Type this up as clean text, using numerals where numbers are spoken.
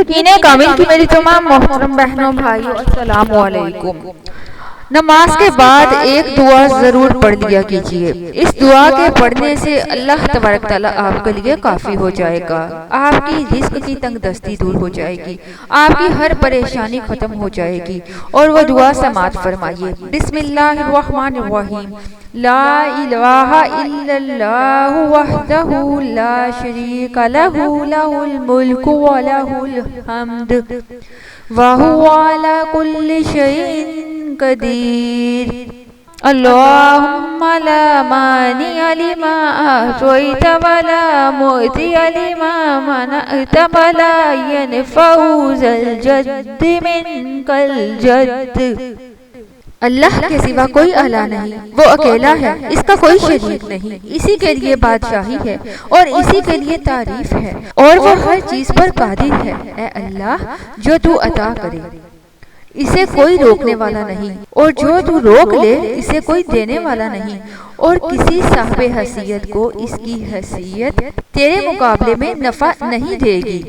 یقین کامل کی میری تمام محترم بہنوں بھائیوں السلام علیکم۔ نماز کے بعد ایک دعا ضرور پڑھ لیا کیجیے۔ اس دعا کے پڑھنے سے اللہ تبارک تعالیٰ آپ کے لیے کافی ہو جائے گا، آپ کی رزق کی تنگ دستی دور ہو جائے گی، آپ کی ہر پریشانی ختم ہو جائے گی۔ اور وہ دعا سماعت فرمائیے۔ بسم اللہ الرحمن الرحیم۔ لا الہ الا اللہ وحدہ لا شریک لہ لہ الملک ولہ الحمد وہو علی کل شیء قدیر۔ اللہم لا مانع لما اعطیت ولا معطی لما منعت ولا ينفع ذا الجد منک الجد۔ اللہ کے سوا کوئی الہ نہیں، وہ اکیلا ہے، اس کا کوئی شریک نہیں، اسی کے لیے بادشاہی ہے اور اسی کے لیے تعریف ہے، اور وہ ہر چیز پر قادر ہے۔ اے اللہ، جو تو عطا کرے اسے کوئی روکنے والا نہیں، اور جو تو روک لے اسے کوئی دینے والا نہیں، اور کسی صاحب حیثیت کو اس کی حیثیت تیرے مقابلے میں نفع نہیں دے گی۔